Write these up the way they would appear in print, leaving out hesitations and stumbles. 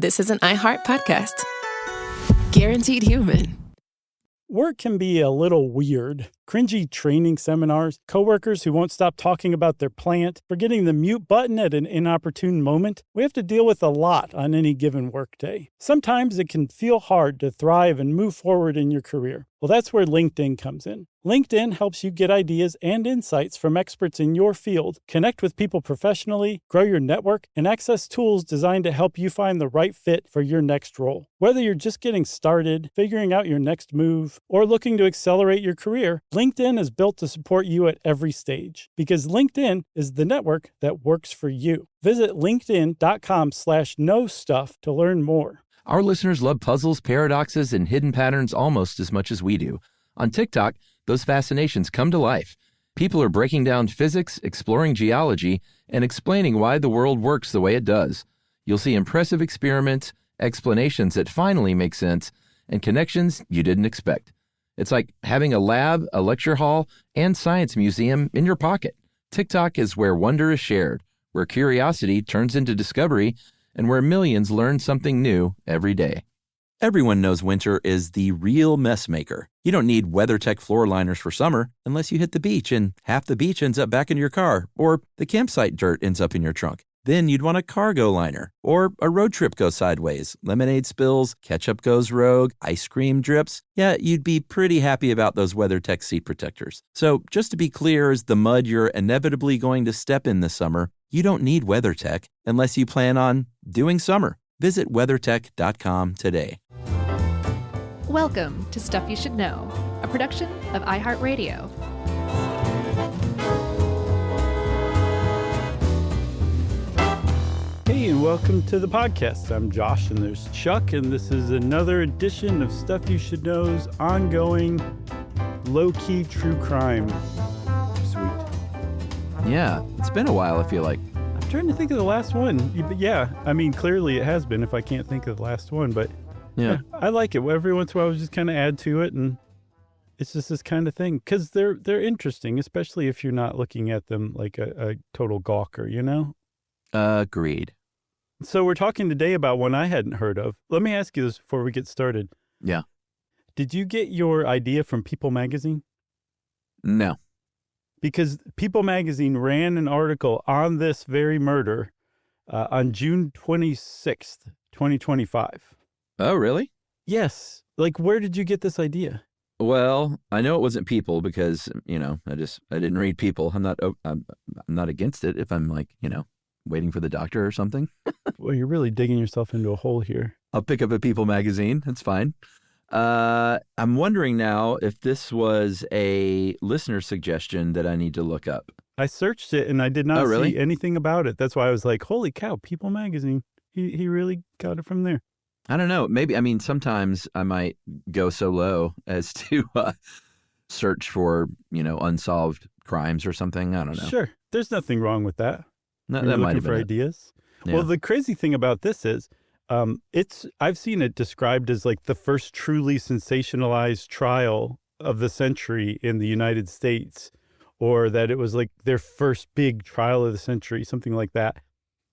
This is an iHeart podcast. Guaranteed human. Work can be a little weird. Cringy training seminars, coworkers who won't stop talking about their plant, forgetting the mute button at an inopportune moment. We have to deal with a lot on any given workday. Sometimes it can feel hard to thrive and move forward in your career. Well, that's where LinkedIn comes in. LinkedIn helps you get ideas and insights from experts in your field, connect with people professionally, grow your network, and access tools designed to help you find the right fit for your next role. Whether you're just getting started, figuring out your next move, or looking to accelerate your career, LinkedIn is built to support you at every stage because LinkedIn is the network that works for you. Visit linkedin.com/knowstuff to learn more. Our listeners love puzzles, paradoxes, and hidden patterns almost as much as we do. On TikTok, those fascinations come to life. People are breaking down physics, exploring geology, and explaining why the world works the way it does. You'll see impressive experiments, explanations that finally make sense, and connections you didn't expect. It's like having a lab, a lecture hall, and science museum in your pocket. TikTok is where wonder is shared, where curiosity turns into discovery, and where millions learn something new every day. Everyone knows winter is the real mess maker. You don't need WeatherTech floor liners for summer unless you hit the beach and half the beach ends up back in your car, or the campsite dirt ends up in your trunk. Then you'd want a cargo liner, or a road trip goes sideways, lemonade spills, ketchup goes rogue, ice cream drips. Yeah, you'd be pretty happy about those WeatherTech seat protectors. So just to be clear, as the mud you're inevitably going to step in this summer, you don't need WeatherTech unless you plan on doing summer. Visit WeatherTech.com today. Welcome to Stuff You Should Know, a production of iHeartRadio. Hey, and welcome to the podcast. I'm Josh, and there's Chuck, and this is another edition of Stuff You Should Know's ongoing low-key true crime suite. Yeah, it's been a while, I feel like. I'm trying to think of the last one. Yeah, I mean, clearly it has been if I can't think of the last one, but yeah, I like it. Every once in a while, I just kind of add to it, and it's just this kind of thing. Because they're interesting, especially if you're not looking at them like a total gawker, you know? Agreed. So we're talking today about one I hadn't heard of. Let me ask you this before we get started. Yeah. Did you get your idea from People Magazine? No. Because People Magazine ran an article on this very murder on June 26th, 2025. Oh, really? Yes. Like, where did you get this idea? Well, I know it wasn't People because, I didn't read People. I'm not against it if I'm like, waiting for the doctor or something. Well, you're really digging yourself into a hole here. I'll pick up a People magazine. That's fine. I'm wondering now if this was a listener suggestion that I need to look up. I searched it and I did not see anything about it. That's why I was like, holy cow, People Magazine. He really got it from there. I don't know. Maybe, sometimes I might go so low as to search for, unsolved crimes or something. I don't know. Sure. There's nothing wrong with that. No, You're that might looking have for been ideas. Yeah. Well, the crazy thing about this is I've seen it described as like the first truly sensationalized trial of the century in the United States, or that it was like their first big trial of the century, something like that.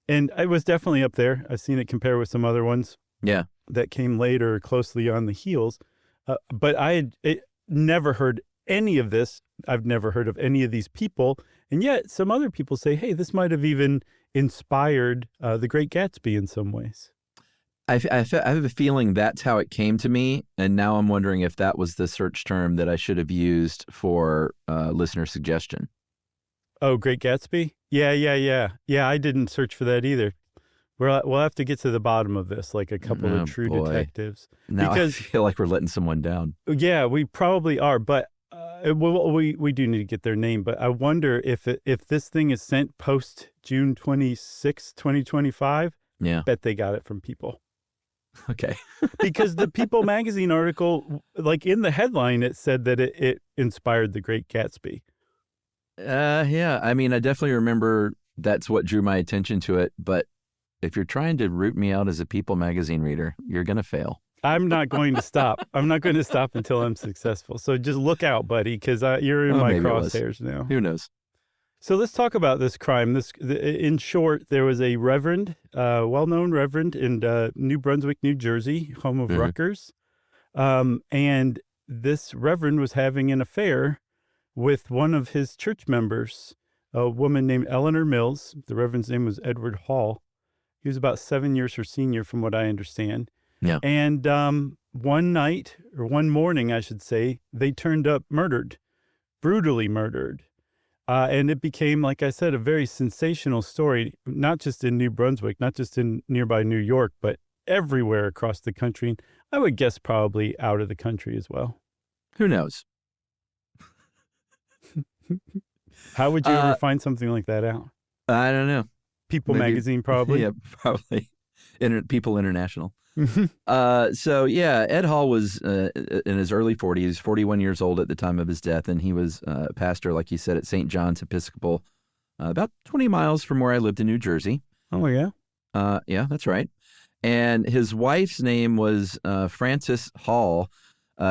And it was definitely up there. I've seen it compare with some other ones. Yeah. That came later, closely on the heels. But I had never heard any of this. I've never heard of any of these people. And yet some other people say, hey, this might have even inspired The Great Gatsby in some ways. I have a feeling that's how it came to me. And now I'm wondering if that was the search term that I should have used for listener suggestion. Oh, Great Gatsby? Yeah. Yeah, I didn't search for that either. We'll have to get to the bottom of this, like a couple of true detectives. Now because, I feel like we're letting someone down. Yeah, we probably are, but we do need to get their name. But I wonder if this thing is sent post June 26, 2025. Yeah, bet they got it from People. Okay. Because the People magazine article, like in the headline, it said that it inspired The Great Gatsby. Yeah, I definitely remember that's what drew my attention to it, but if you're trying to root me out as a People magazine reader, you're going to fail. I'm not going to stop. I'm not going to stop until I'm successful. So just look out, buddy, because you're in my crosshairs now. Who knows? So let's talk about this crime. In short, there was a reverend, well-known reverend in New Brunswick, New Jersey, home of Rutgers. And this reverend was having an affair with one of his church members, a woman named Eleanor Mills. The reverend's name was Edward Hall. He was about 7 years her senior, from what I understand. Yeah. And one night, or one morning, I should say, they turned up murdered, brutally murdered. And it became, like I said, a very sensational story, not just in New Brunswick, not just in nearby New York, but everywhere across the country. I would guess probably out of the country as well. Who knows? How would you ever find something like that out? I don't know. People Maybe, magazine, probably. Yeah, probably. People International. So yeah, Ed Hall was in his early 40s, 41 years old at the time of his death, and he was a pastor, like you said, at St. John's Episcopal, about 20 miles from where I lived in New Jersey. Oh, yeah? Yeah, that's right. And his wife's name was Frances Hall.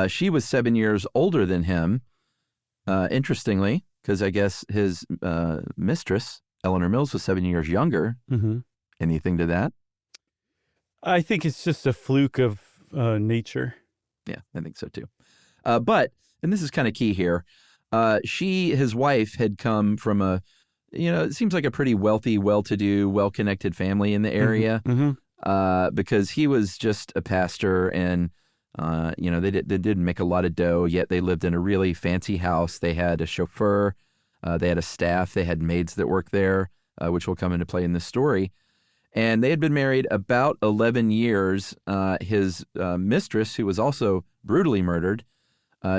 She was 7 years older than him, interestingly, because I guess his mistress, Eleanor Mills, was 7 years younger. Mm-hmm. Anything to that? I think it's just a fluke of nature. Yeah, I think so too. But, and this is kind of key here, his wife had come from it seems like a pretty wealthy, well-to-do, well-connected family in the area, because he was just a pastor, and they didn't make a lot of dough, yet they lived in a really fancy house. They had a chauffeur, they had a staff, they had maids that worked there, which will come into play in this story. And they had been married about 11 years. His mistress, who was also brutally murdered,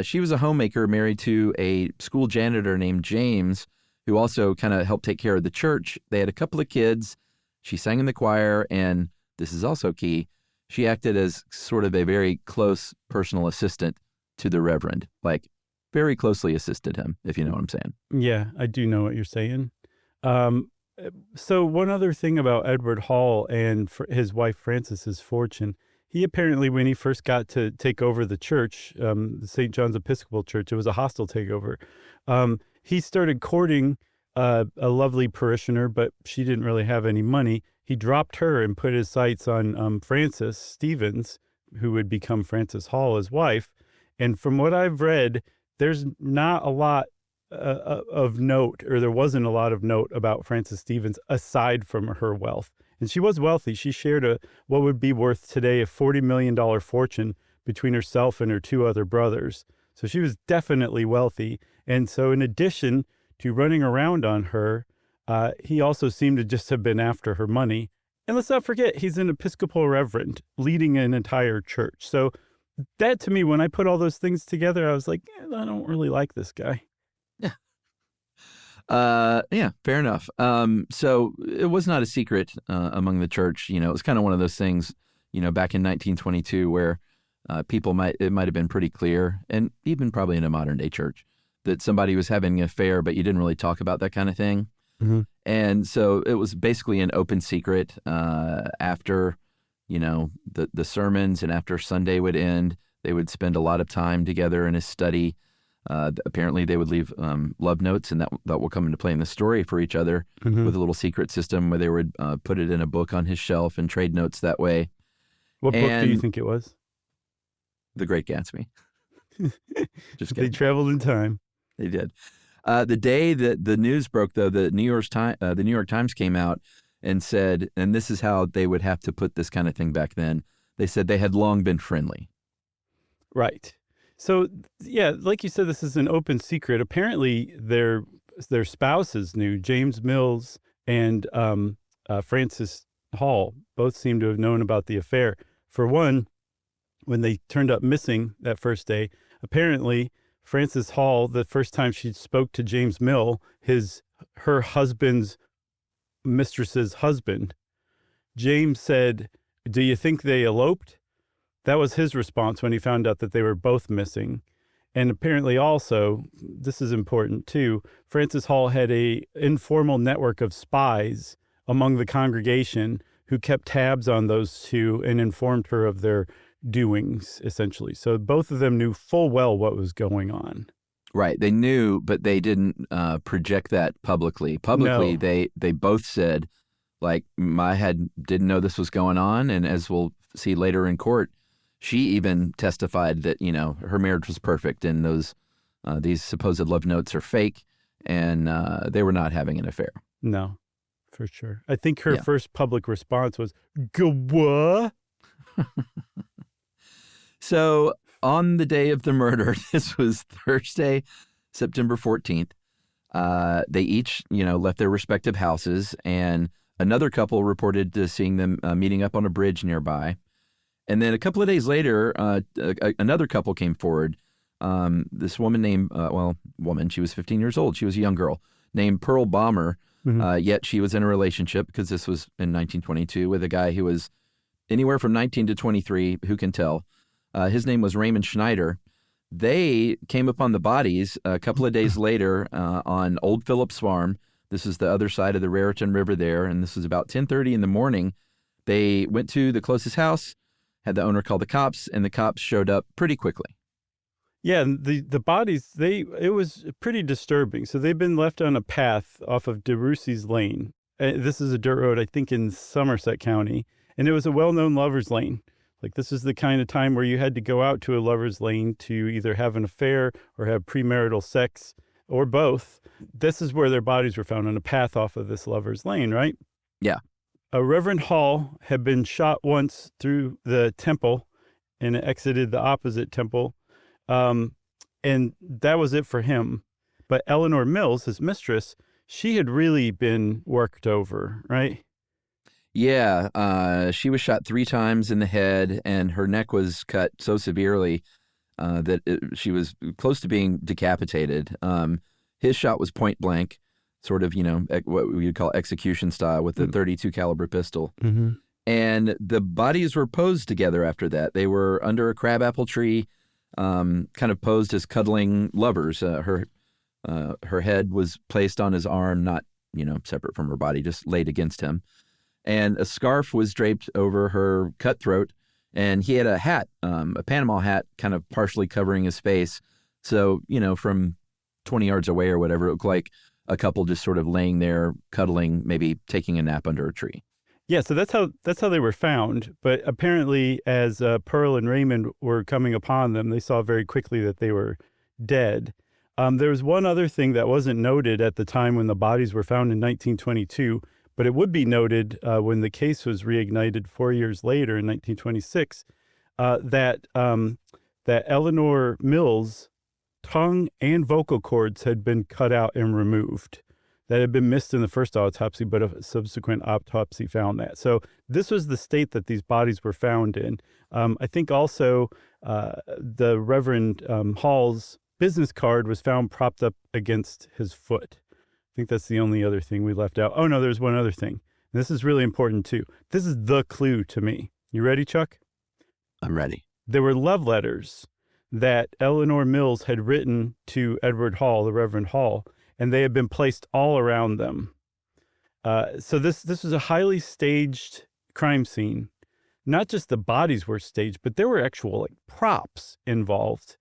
she was a homemaker married to a school janitor named James, who also kind of helped take care of the church. They had a couple of kids. She sang in the choir, and this is also key, she acted as sort of a very close personal assistant to the Reverend, like very closely assisted him, if you know what I'm saying. Yeah, I do know what you're saying. So one other thing about Edward Hall and his wife Frances's fortune, he apparently, when he first got to take over the church, the St. John's Episcopal Church, it was a hostile takeover. He started courting a lovely parishioner, but she didn't really have any money. He dropped her and put his sights on Frances Stevens, who would become Frances Hall, his wife. And from what I've read, there's not a lot of note, or there wasn't a lot of note about Frances Stevens aside from her wealth. And she was wealthy. She shared what would be worth today a $40 million fortune between herself and her two other brothers. So she was definitely wealthy. And so in addition to running around on her, he also seemed to just have been after her money. And let's not forget, he's an Episcopal reverend leading an entire church. So that, to me, when I put all those things together, I was like, I don't really like this guy. Yeah, fair enough. So it was not a secret among the church. It was kind of one of those things, back in 1922 where it might have been pretty clear, and even probably in a modern day church, that somebody was having an affair, but you didn't really talk about that kind of thing. Mm-hmm. And so it was basically an open secret after, the sermons, and after Sunday would end, they would spend a lot of time together in his study. Apparently they would leave love notes, and that will come into play in the story for each other, with a little secret system where they would put it in a book on his shelf and trade notes that way. What book do you think it was? The Great Gatsby. Just kidding. They traveled in time. They did. The day that the news broke, though, the New York Times came out and said, and this is how they would have to put this kind of thing back then, they said they had long been friendly. Right. So, yeah, like you said, this is an open secret. Apparently, their spouses knew. James Mills and Frances Hall both seem to have known about the affair. For one, when they turned up missing that first day, apparently Frances Hall, the first time she spoke to James Mill, her husband's mistress's husband, James said, "Do you think they eloped?" That was his response when he found out that they were both missing. And apparently also, this is important too, Frances Hall had an informal network of spies among the congregation who kept tabs on those two and informed her of their doings, essentially. So both of them knew full well what was going on. Right. They knew, but they didn't project that publicly. Publicly, No. they both said, like, my head didn't know this was going on. And as we'll see later in court, she even testified that, her marriage was perfect and these supposed love notes are fake, and they were not having an affair. No, for sure. I think her Yeah. first public response was, "What?" So on the day of the murder, this was Thursday, September 14th, they each, left their respective houses, and another couple reported to seeing them meeting up on a bridge nearby. And then a couple of days later, another couple came forward. This woman named, she was 15 years old. She was a young girl named Pearl Balmer, yet she was in a relationship, because this was in 1922, with a guy who was anywhere from 19 to 23, who can tell. His name was Raymond Schneider. They came upon the bodies a couple of days later on Old Phillips Farm. This is the other side of the Raritan River there, and this was about 10:30 in the morning. They went to the closest house, had the owner call the cops, and the cops showed up pretty quickly. Yeah, and the bodies, it was pretty disturbing. So they've been left on a path off of DeRussey's Lane. This is a dirt road, I think, in Somerset County, and it was a well-known lover's lane. Like, this is the kind of time where you had to go out to a lover's lane to either have an affair or have premarital sex, or both. This is where their bodies were found, on a path off of this lover's lane, right? Yeah. Reverend Hall had been shot once through the temple and exited the opposite temple. And that was it for him. But Eleanor Mills, his mistress, she had really been worked over, right? Yeah, she was shot 3 times in the head, and her neck was cut so severely that she was close to being decapitated. His shot was point blank, sort of, what we would call execution style, with the .32 caliber pistol. Mm-hmm. And the bodies were posed together after that. They were under a crabapple tree, kind of posed as cuddling lovers. Her head was placed on his arm, not, separate from her body, just laid against him. And a scarf was draped over her cut throat, and he had a hat, a Panama hat, kind of partially covering his face. So, from 20 yards away or whatever, it looked like a couple just sort of laying there, cuddling, maybe taking a nap under a tree. Yeah, so that's how they were found. But apparently, as Pearl and Raymond were coming upon them, they saw very quickly that they were dead. There was one other thing that wasn't noted at the time when the bodies were found in 1922, but it would be noted when the case was reignited 4 years later in 1926, that Eleanor Mills' tongue and vocal cords had been cut out and removed. That had been missed in the first autopsy, but a subsequent autopsy found that. So this was the state that these bodies were found in. I think also the Reverend Hall's business card was found propped up against his foot. I think that's the only other thing we left out. Oh, no, there's one other thing. This is really important, too. This is the clue to me. You ready, Chuck? I'm ready. There were love letters that Eleanor Mills had written to Edward Hall, the Reverend Hall, and they had been placed all around them. So this was a highly staged crime scene. Not just the bodies were staged, but there were actual props involved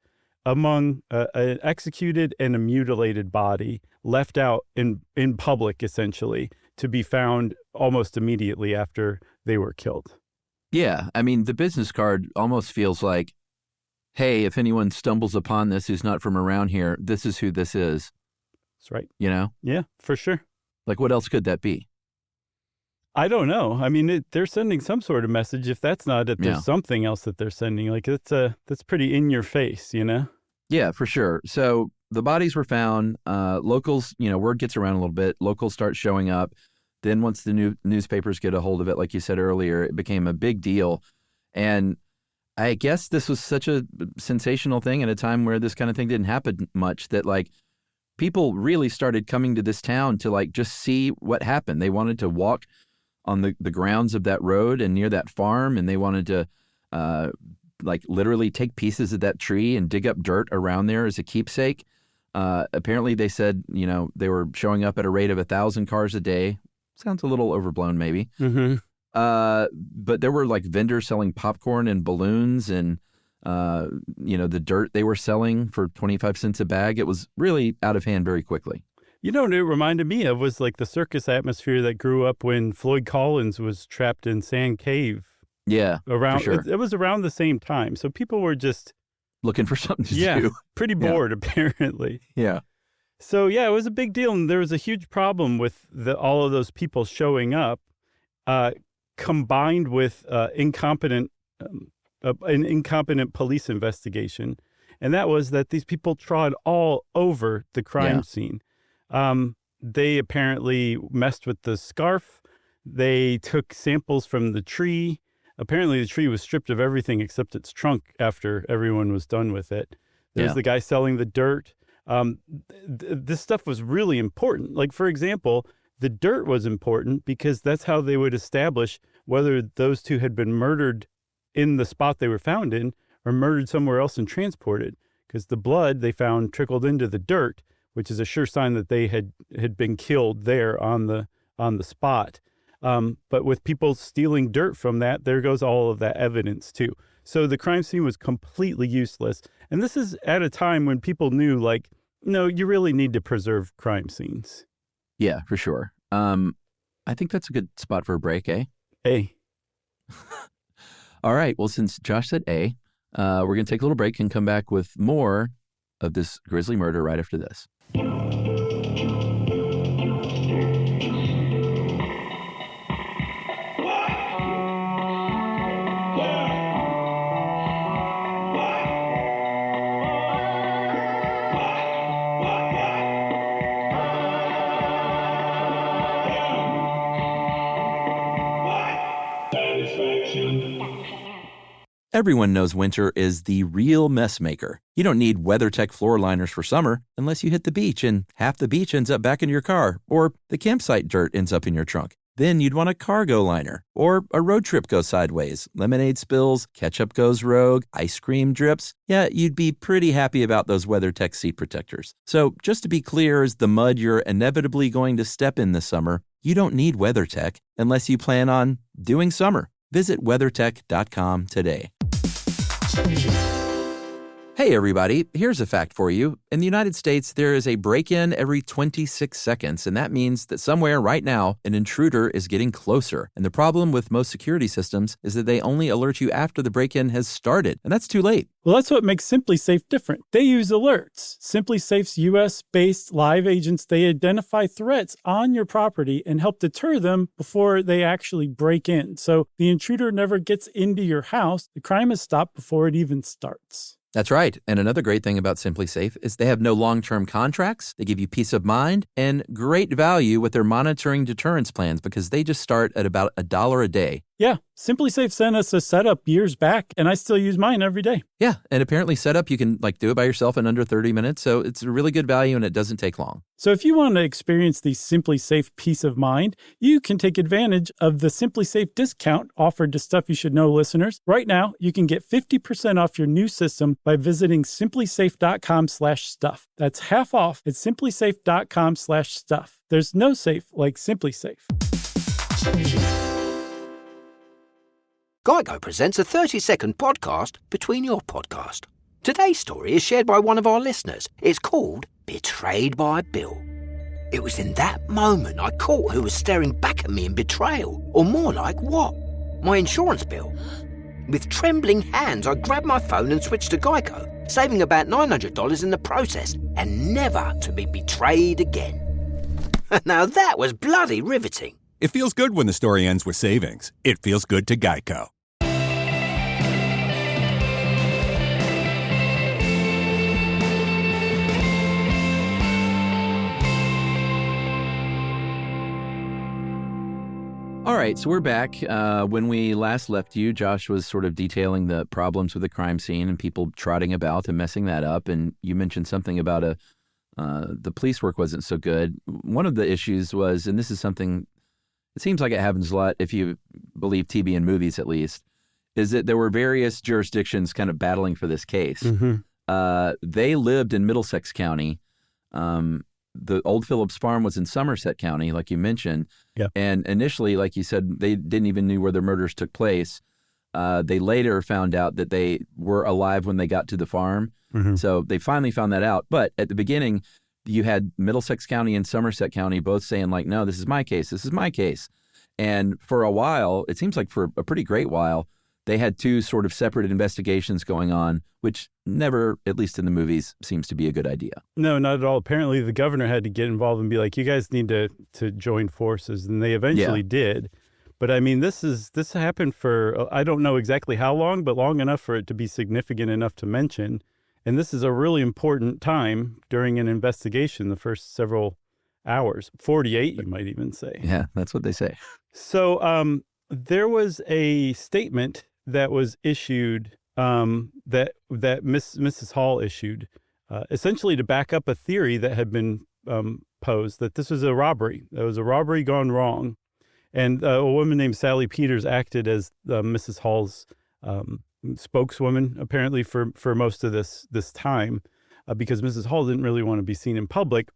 among an executed and a mutilated body left out in public, essentially, to be found almost immediately after they were killed. Yeah, I mean, the business card almost feels like, hey, if anyone stumbles upon this who's not from around here, this is who this is. That's right. Yeah, for sure. Like, what else could that be? I don't know. I mean, they're sending some sort of message. If that's not it, there's something else that they're sending. Like, that's pretty in your face, Yeah, for sure. So the bodies were found. Locals, word gets around a little bit. Locals start showing up. Then once the newspapers get a hold of it, like you said earlier, it became a big deal. And I guess this was such a sensational thing at a time where this kind of thing didn't happen much, that people really started coming to this town to just see what happened. They wanted to walk on the grounds of that road and near that farm, and they wanted to literally take pieces of that tree and dig up dirt around there as a keepsake. Apparently they said, they were showing up at a rate of 1,000 cars a day. Sounds a little overblown, maybe. Mm-hmm. But there were vendors selling popcorn and balloons, and The dirt they were selling for 25 cents a bag. It was really out of hand very quickly. You know what it reminded me of was like the circus atmosphere that grew up when Floyd Collins was trapped in Sand Cave. Yeah, around for sure. it was around the same time. So people were just looking for something to do. Pretty bored apparently. Yeah. So yeah, it was a big deal, and there was a huge problem with all of those people showing up, combined with an incompetent police investigation, and that was that these people trod all over the crime scene. They apparently messed with the scarf. They took samples from the tree. Apparently, the tree was stripped of everything except its trunk after everyone was done with it. There's the guy selling the dirt. This stuff was really important. Like, for example, the dirt was important because that's how they would establish whether those two had been murdered in the spot they were found in or murdered somewhere else and transported. Because the blood they found trickled into the dirt, which is a sure sign that they had been killed there on the spot. But with people stealing dirt from that, there goes all of that evidence too. So the crime scene was completely useless. And this is at a time when people knew, like, no, you really need to preserve crime scenes. Yeah, for sure. I think that's a good spot for a break, eh? A. All right. Well, since Josh said A, we're going to take a little break and come back with more of this grisly murder right after this. Everyone knows winter is the real mess maker. You don't need WeatherTech floor liners for summer unless you hit the beach and half the beach ends up back in your car, or the campsite dirt ends up in your trunk. Then you'd want a cargo liner, or a road trip goes sideways, lemonade spills, ketchup goes rogue, ice cream drips. Yeah, you'd be pretty happy about those WeatherTech seat protectors. So just to be clear, as the mud you're inevitably going to step in this summer, you don't need WeatherTech unless you plan on doing summer. Visit WeatherTech.com today. Hey everybody, here's a fact for you. In the United States, there is a break-in every 26 seconds, and that means that somewhere right now, an intruder is getting closer. And the problem with most security systems is that they only alert you after the break-in has started, and that's too late. Well, that's what makes SimpliSafe different. They use alerts. SimpliSafe's U.S.-based live agents, they identify threats on your property and help deter them before they actually break in. So the intruder never gets into your house. The crime is stopped before it even starts. That's right. And another great thing about SimpliSafe is they have no long-term contracts. They give you peace of mind and great value with their monitoring deterrence plans because they just start at about $1 a day. Yeah, SimpliSafe sent us a setup years back, and I still use mine every day. Yeah, and apparently setup, you can do it by yourself in under 30 minutes, so it's a really good value and it doesn't take long. So if you want to experience the SimpliSafe peace of mind, you can take advantage of the SimpliSafe discount offered to Stuff You Should Know listeners. Right now, you can get 50% off your new system by visiting simplisafe.com/stuff. That's half off at simplisafe.com/stuff. There's no safe like SimpliSafe. Geico presents a 30-second podcast between your podcast. Today's story is shared by one of our listeners. It's called Betrayed by Bill. It was in that moment I caught who was staring back at me in betrayal, or more like what? My insurance bill. With trembling hands, I grabbed my phone and switched to Geico, saving about $900 in the process, and never to be betrayed again. Now that was bloody riveting. It feels good when the story ends with savings. It feels good to Geico. All right, so we're back. When we last left you, Josh was sort of detailing the problems with the crime scene and people trotting about and messing that up. And you mentioned something about the police work wasn't so good. One of the issues was, and this is something, it seems like it happens a lot if you believe TV and movies at least, is that there were various jurisdictions kind of battling for this case. Mm-hmm. They lived in Middlesex County. The old Phillips Farm was in Somerset County, like you mentioned. Yeah. And initially, like you said, they didn't even know where the murders took place. They later found out that they were alive when they got to the farm. Mm-hmm. So they finally found that out. But at the beginning, you had Middlesex County and Somerset County both saying like, no, this is my case. This is my case. And for a while, it seems like for a pretty great while, they had two sort of separate investigations going on, which never, at least in the movies, seems to be a good idea. No, not at all. Apparently, the governor had to get involved and be like, you guys need to join forces. And they eventually did. But I mean, this happened for, I don't know exactly how long, but long enough for it to be significant enough to mention. And this is a really important time during an investigation, the first several hours, 48, you might even say. Yeah, that's what they say. So there was a statement that was issued that Mrs. Hall issued, essentially to back up a theory that had been posed, that this was a robbery. That was a robbery gone wrong. And a woman named Sally Peters acted as Mrs. Hall's spokeswoman, apparently, for most of this time, because Mrs. Hall didn't really want to be seen in public.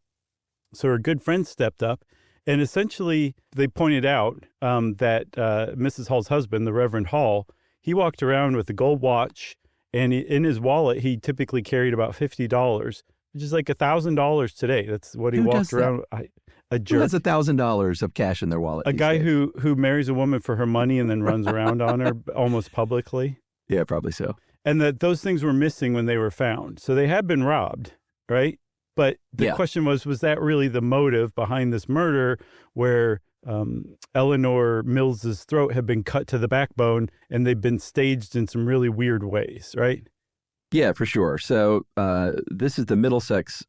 So her good friend stepped up. And essentially, they pointed out that Mrs. Hall's husband, the Reverend Hall, he walked around with a gold watch, and in his wallet, he typically carried about $50, which is like $1,000 today. That's what he walked around. A jerk. Who has $1,000 of cash in their wallet? A guy who marries a woman for her money and then runs around on her almost publicly. Yeah, probably so. And that those things were missing when they were found. So they had been robbed, right? But the question was that really the motive behind this murder, where Eleanor Mills's throat had been cut to the backbone and they'd been staged in some really weird ways, right? Yeah, for sure. So this is the Middlesex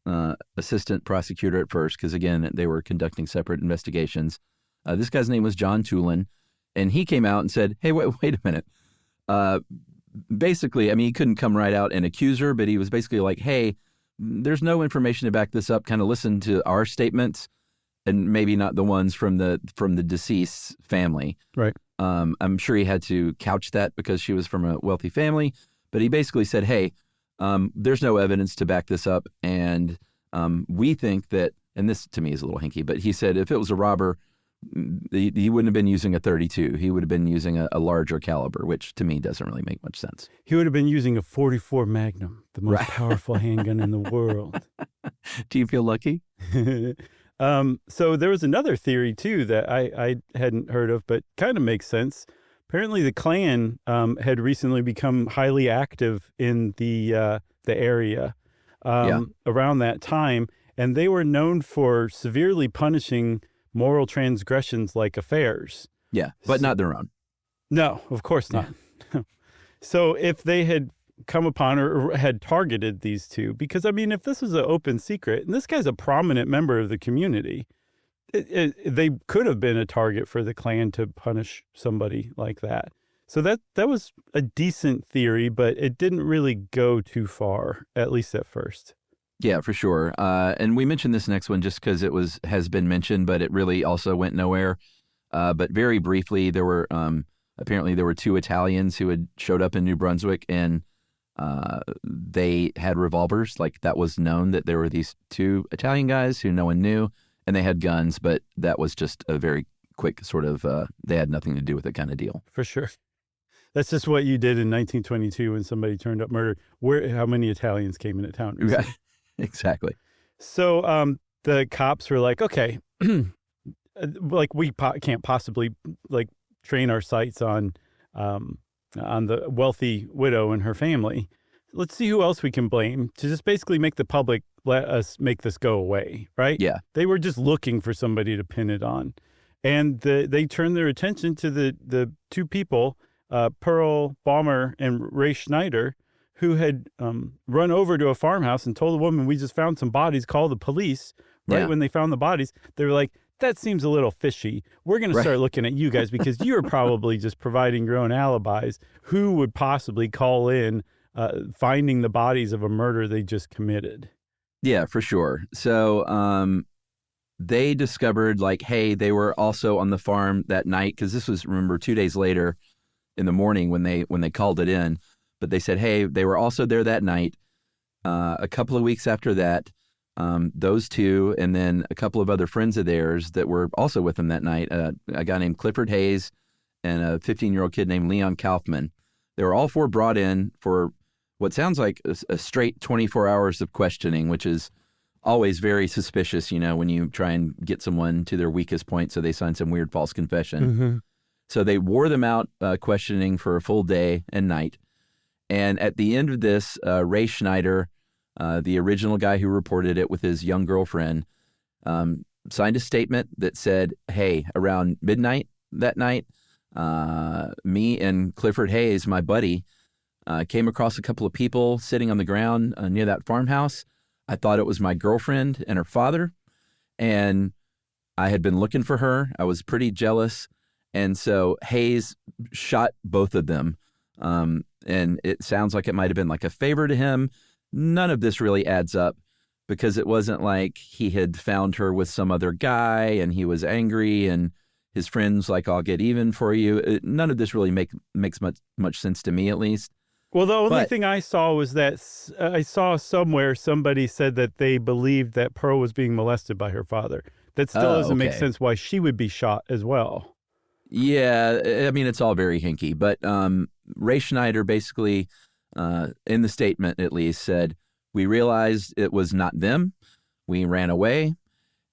assistant prosecutor at first, because, again, they were conducting separate investigations. This guy's name was John Tulin, and he came out and said, hey, wait a minute. Basically, I mean, he couldn't come right out and accuse her, but he was basically like, hey, there's no information to back this up. Kind of listen to our statements and maybe not the ones from the deceased's family. Right. I'm sure he had to couch that because she was from a wealthy family. But he basically said, hey, there's no evidence to back this up. And we think that, and this to me is a little hinky, but he said if it was a robber, he wouldn't have been using a .32. He would have been using a larger caliber, which to me doesn't really make much sense. He would have been using a .44 Magnum, the most powerful handgun in the world. Do you feel lucky? So there was another theory, too, that I hadn't heard of, but kind of makes sense. Apparently, the Klan had recently become highly active in the area around that time, and they were known for severely punishing moral transgressions like affairs. Yeah, but not their own. No, of course not. Yeah. So if they had come upon or had targeted these two, because, I mean, if this was an open secret, and this guy's a prominent member of the community, they could have been a target for the Klan to punish somebody like that. So that was a decent theory, but it didn't really go too far, at least at first. Yeah, for sure. And we mentioned this next one just because has been mentioned, but it really also went nowhere. But very briefly, there were apparently there were two Italians who had showed up in New Brunswick, and they had revolvers. Like, that was known that there were these two Italian guys who no one knew, and they had guns, but that was just a very quick sort of, they had nothing to do with it kind of deal. For sure. That's just what you did in 1922 when somebody turned up murdered. How many Italians came into town? Right. Exactly. So the cops were like, okay, like we can't possibly like train our sights on the wealthy widow and her family. Let's see who else we can blame to just basically make the public let us make this go away, right? Yeah. They were just looking for somebody to pin it on. And they turned their attention to the two people, Pearl Balmer and Ray Schneider, who had run over to a farmhouse and told the woman, we just found some bodies, call the police. Right when they found the bodies, they were like, that seems a little fishy. We're going to start looking at you guys because you're probably just providing your own alibis. Who would possibly call in finding the bodies of a murder they just committed? Yeah, for sure. So they discovered, like, hey, they were also on the farm that night, because this was, remember, 2 days later in the morning when they called it in. But they said, hey, they were also there that night. A couple of weeks after that, those two, and then a couple of other friends of theirs that were also with them that night, a guy named Clifford Hayes and a 15-year-old kid named Leon Kaufman. They were all four brought in for what sounds like a straight 24 hours of questioning, which is always very suspicious, when you try and get someone to their weakest point so they sign some weird false confession. Mm-hmm. So they wore them out questioning for a full day and night. And at the end of this, Ray Schneider, the original guy who reported it with his young girlfriend, signed a statement that said, hey, around midnight that night, me and Clifford Hayes, my buddy, came across a couple of people sitting on the ground near that farmhouse. I thought it was my girlfriend and her father, and I had been looking for her. I was pretty jealous, and so Hayes shot both of them. And it sounds like it might have been like a favor to him. None of this really adds up because it wasn't like he had found her with some other guy and he was angry and his friends like, I'll get even for you. None of this really makes much sense to me, at least. Well, the only thing I saw was that I saw somewhere somebody said that they believed that Pearl was being molested by her father. That still doesn't make sense why she would be shot as well. Yeah, I mean, it's all very hinky. But Ray Schneider basically, in the statement at least, said, we realized it was not them. We ran away.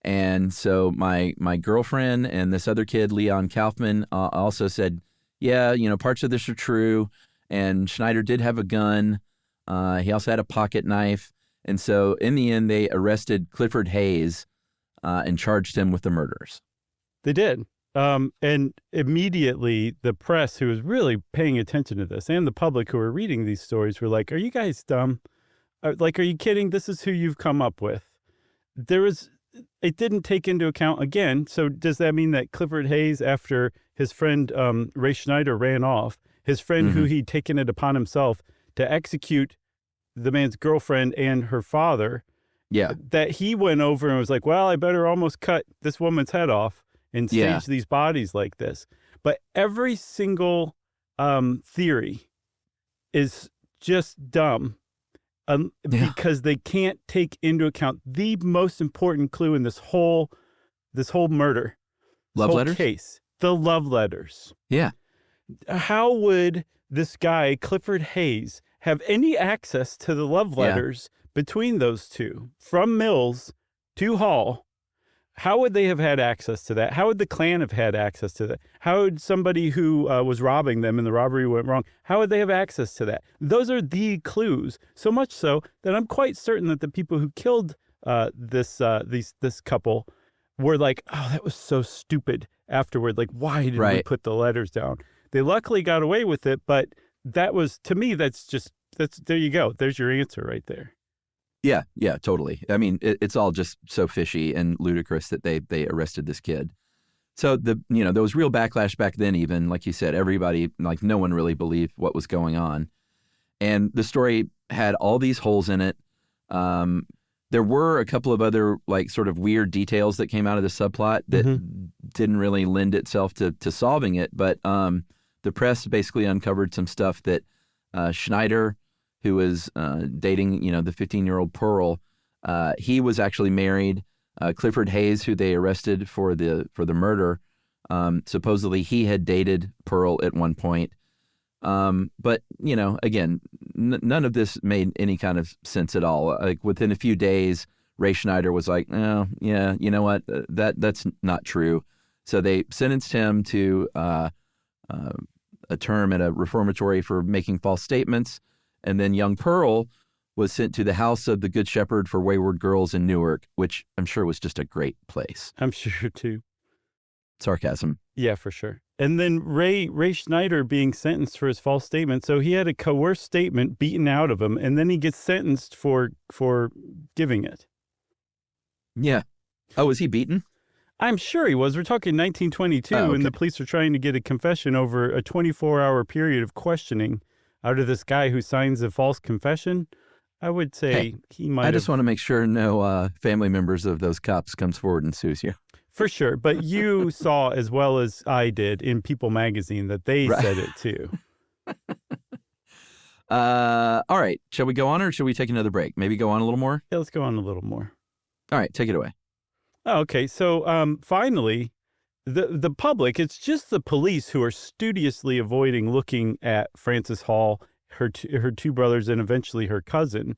And so my girlfriend and this other kid, Leon Kaufman, also said, yeah, parts of this are true. And Schneider did have a gun. He also had a pocket knife. And so in the end, they arrested Clifford Hayes and charged him with the murders. They did. And immediately the press, who was really paying attention to this, and the public who were reading these stories were like, are you guys dumb? Are you kidding? This is who you've come up with. It didn't take into account, again, so does that mean that Clifford Hayes, after his friend Ray Schneider ran off, his friend who he'd taken it upon himself to execute the man's girlfriend and her father, that he went over and was like, well, I better almost cut this woman's head off and stage these bodies like this. But every single theory is just dumb because they can't take into account the most important clue in this whole murder. Love letters? Case. The love letters. Yeah. How would this guy, Clifford Hayes, have any access to the love letters between those two, from Mills to Hall? How would they have had access to that? How would the Klan have had access to that? How would somebody who was robbing them and the robbery went wrong, how would they have access to that? Those are the clues, so much so that I'm quite certain that the people who killed this couple were like, oh, that was so stupid afterward. Like, why did we put the letters down? They luckily got away with it, but that was, to me, that's there you go. There's your answer right there. Yeah, totally. I mean, it's all just so fishy and ludicrous that they arrested this kid. So there was real backlash back then. Even like you said, everybody, like, no one really believed what was going on, and the story had all these holes in it. There were a couple of other like sort of weird details that came out of the subplot that didn't really lend itself to solving it. But the press basically uncovered some stuff that Schneider, who was dating, the 15-year-old Pearl, he was actually married. Clifford Hayes, who they arrested for the murder, supposedly he had dated Pearl at one point. But again, none of this made any kind of sense at all. Like within a few days, Ray Schneider was like, "Oh, yeah, you know what? That's not true." So they sentenced him to a term at a reformatory for making false statements. And then young Pearl was sent to the House of the Good Shepherd for Wayward Girls in Newark, which I'm sure was just a great place. I'm sure, too. Sarcasm. Yeah, for sure. And then Ray Schneider being sentenced for his false statement. So he had a coerced statement beaten out of him, and then he gets sentenced for giving it. Yeah. Oh, was he beaten? I'm sure he was. We're talking 1922, and the police are trying to get a confession over a 24-hour period of questioning out of this guy who signs a false confession. I would say he might have... I just want to make sure no family members of those cops comes forward and sues you. For sure. But you saw, as well as I did, in People magazine that they said it too. All right. Shall we go on or should we take another break? Maybe go on a little more? Yeah, let's go on a little more. All right. Take it away. Oh, okay. So finally, the public, it's just the police who are studiously avoiding looking at Frances Hall, her two brothers, and eventually her cousin,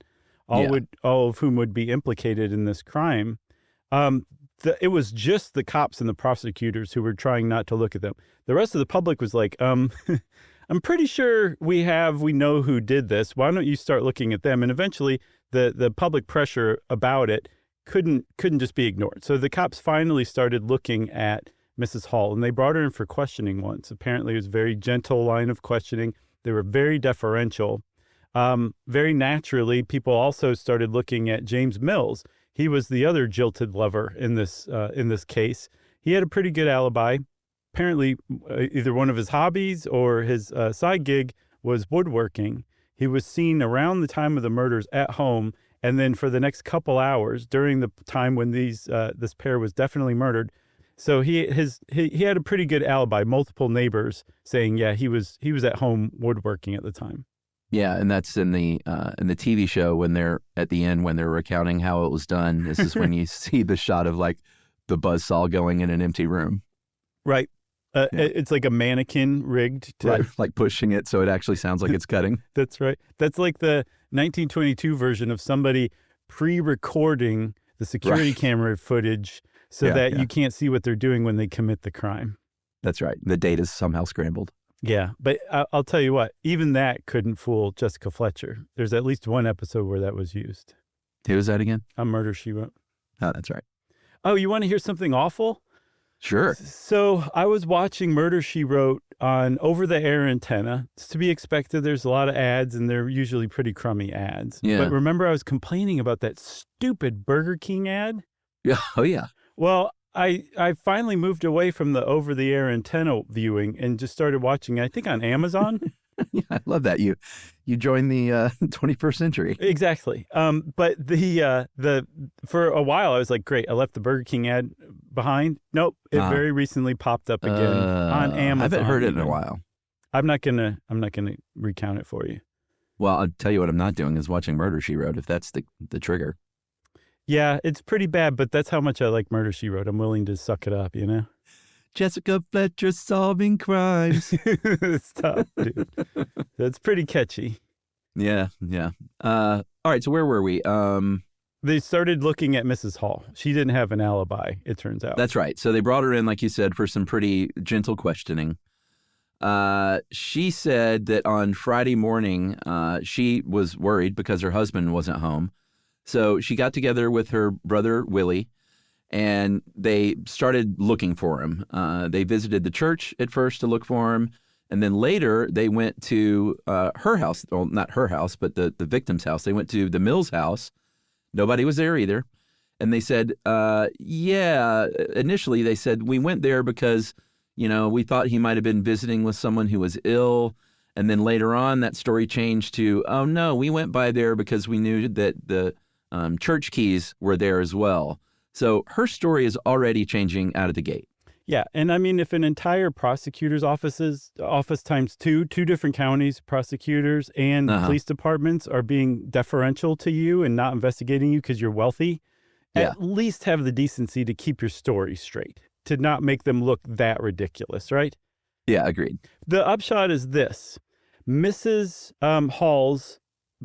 all of whom would be implicated in this crime. It was just the cops and the prosecutors who were trying not to look at them. The rest of the public was like, I'm pretty sure we know who did this. Why don't you start looking at them? And eventually the public pressure about it couldn't just be ignored. So the cops finally started looking at Mrs. Hall, and they brought her in for questioning once. Apparently it was a very gentle line of questioning. They were very deferential. Very naturally, people also started looking at James Mills. He was the other jilted lover in this case. He had a pretty good alibi. Apparently, either one of his hobbies or his side gig was woodworking. He was seen around the time of the murders at home, and then for the next couple hours during the time when this pair was definitely murdered. So he had a pretty good alibi. Multiple neighbors saying, yeah, he was at home woodworking at the time. Yeah, and that's in the TV show when they're at the end when they're recounting how it was done. This is when you see the shot of like the buzzsaw going in an empty room. Right. It's like a mannequin rigged to like pushing it so it actually sounds like it's cutting. That's right. That's like the 1922 version of somebody pre-recording the security camera footage so that you can't see what they're doing when they commit the crime. That's right. The data's somehow scrambled. Yeah, but I'll tell you what, even that couldn't fool Jessica Fletcher. There's at least one episode where that was used. Who was that again? On Murder, She Wrote. Oh, that's right. Oh, you want to hear something awful? Sure. So I was watching Murder, She Wrote on over-the-air antenna. It's to be expected. There's a lot of ads, and they're usually pretty crummy ads. Yeah. But remember I was complaining about that stupid Burger King ad? Yeah. Oh, yeah. Well, I finally moved away from the over-the-air antenna viewing and just started watching, I think, on Amazon. Yeah, I love that. You joined the 21st century. Exactly. But for a while I was like, great, I left the Burger King ad behind. Nope. It very recently popped up again on Amazon. I haven't heard it in a while. I'm not gonna recount it for you. Well, I'll tell you what I'm not doing is watching Murder, She Wrote, if that's the trigger. Yeah, it's pretty bad, but that's how much I like Murder, She Wrote. I'm willing to suck it up, you know? Jessica Fletcher solving crimes. Stop, dude. That's pretty catchy. Yeah. All right, so where were we? They started looking at Mrs. Hall. She didn't have an alibi, it turns out. That's right. So they brought her in, like you said, for some pretty gentle questioning. She said that on Friday morning, she was worried because her husband wasn't home. So she got together with her brother, Willie, and they started looking for him. They visited the church at first to look for him. And then later they went to her house. Well, not her house, but the victim's house. They went to the Mills house. Nobody was there either. And they said, initially they said, we went there because, we thought he might have been visiting with someone who was ill. And then later on that story changed to, oh, no, we went by there because we knew that the church keys were there as well. So her story is already changing out of the gate. Yeah. And I mean, if an entire prosecutor's office times two different counties, prosecutors and police departments are being deferential to you and not investigating you because you're wealthy, at least have the decency to keep your story straight, to not make them look that ridiculous, right? Yeah, agreed. The upshot is this. Mrs. Hall's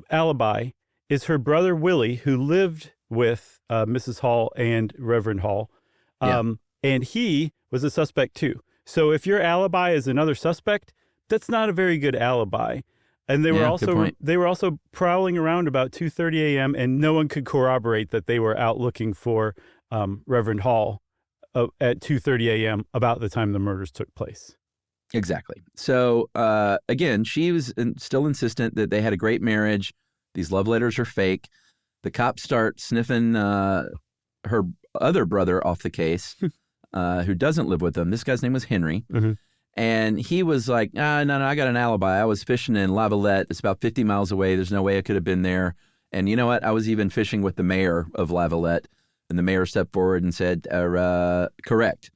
alibi is her brother, Willie, who lived with Mrs. Hall and Reverend Hall. And he was a suspect too. So if your alibi is another suspect, that's not a very good alibi. And they were also prowling around about 2:30 a.m. and no one could corroborate that they were out looking for Reverend Hall at 2:30 a.m. about the time the murders took place. Exactly. So again, she was still insistent that they had a great marriage. These love letters are fake. The cops start sniffing her other brother off the case, who doesn't live with them. This guy's name was Henry. Mm-hmm. And he was like, no, I got an alibi. I was fishing in Lavalette. It's about 50 miles away. There's no way I could have been there. And you know what? I was even fishing with the mayor of Lavalette. And the mayor stepped forward and said, correct.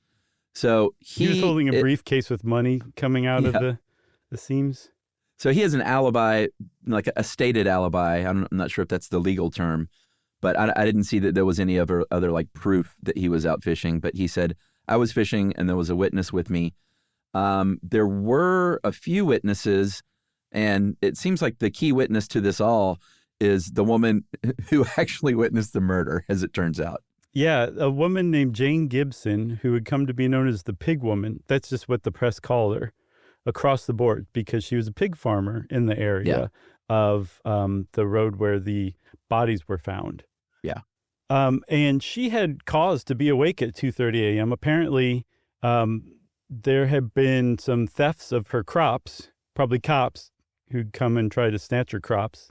So he was holding a briefcase with money coming out of the seams. So he has an alibi, like a stated alibi. I'm not sure if that's the legal term, but I didn't see that there was any other like proof that he was out fishing. But he said, I was fishing and there was a witness with me. There were a few witnesses, and it seems like the key witness to this all is the woman who actually witnessed the murder, as it turns out. Yeah, a woman named Jane Gibson, who would come to be known as the pig woman. That's just what the press called her across the board, because she was a pig farmer in the area of the road where the bodies were found. Yeah. And she had cause to be awake at 2:30 a.m. Apparently, there had been some thefts of her crops, probably cops who'd come and try to snatch her crops.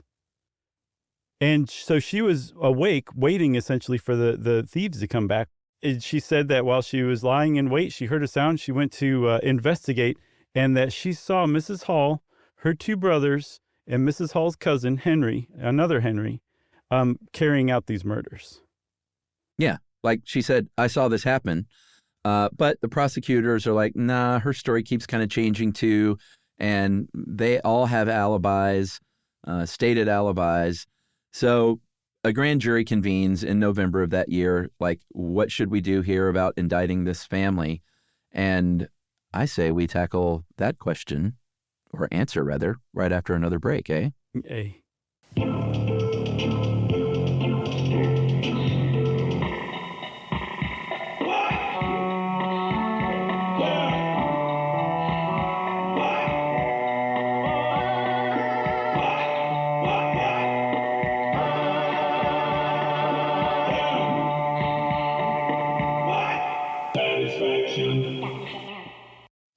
And so she was awake, waiting essentially for the thieves to come back. And she said that while she was lying in wait, she heard a sound. She went to investigate, and that she saw Mrs. Hall, her two brothers, and Mrs. Hall's cousin, Henry, another Henry, carrying out these murders. Yeah. Like she said, I saw this happen. But the prosecutors are like, nah, her story keeps kind of changing too. And they all have alibis, stated alibis. So a grand jury convenes in November of that year. Like, what should we do here about indicting this family? And I say we tackle that question, or answer rather, right after another break, eh? Hey.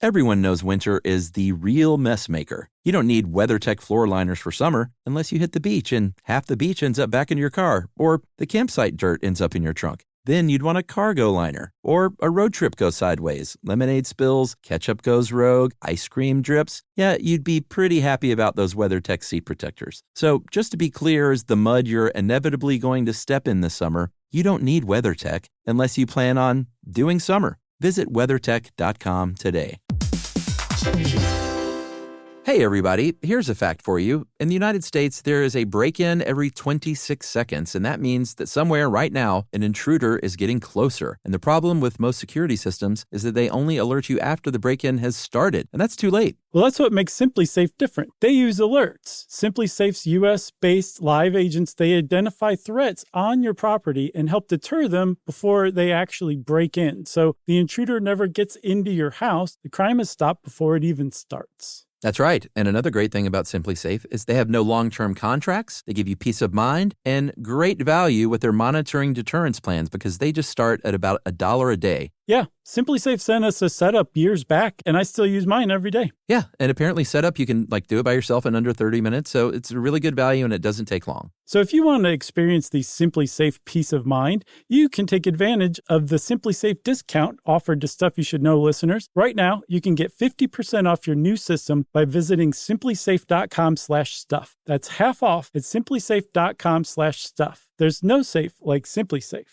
Everyone knows winter is the real mess maker. You don't need WeatherTech floor liners for summer unless you hit the beach and half the beach ends up back in your car, or the campsite dirt ends up in your trunk. Then you'd want a cargo liner, or a road trip goes sideways, lemonade spills, ketchup goes rogue, ice cream drips. Yeah, you'd be pretty happy about those WeatherTech seat protectors. So just to be clear, as the mud you're inevitably going to step in this summer, you don't need WeatherTech unless you plan on doing summer. Visit WeatherTech.com today. Hey everybody, here's a fact for you. In the United States, there is a break-in every 26 seconds, and that means that somewhere right now, an intruder is getting closer. And the problem with most security systems is that they only alert you after the break-in has started, and that's too late. Well, that's what makes SimpliSafe different. They use alerts. SimpliSafe's U.S.-based live agents, they identify threats on your property and help deter them before they actually break in. So the intruder never gets into your house. The crime is stopped before it even starts. That's right. And another great thing about SimpliSafe is they have no long-term contracts. They give you peace of mind and great value with their monitoring deterrence plans, because they just start at about $1 a day. Yeah, SimpliSafe sent us a setup years back, and I still use mine every day. Yeah, and apparently setup, you can do it by yourself in under 30 minutes. So it's a really good value and it doesn't take long. So if you want to experience the SimpliSafe peace of mind, you can take advantage of the SimpliSafe discount offered to Stuff You Should Know listeners. Right now, you can get 50% off your new system by visiting simplisafe.com/stuff. That's half off at simplisafe.com/stuff. There's no safe like SimpliSafe.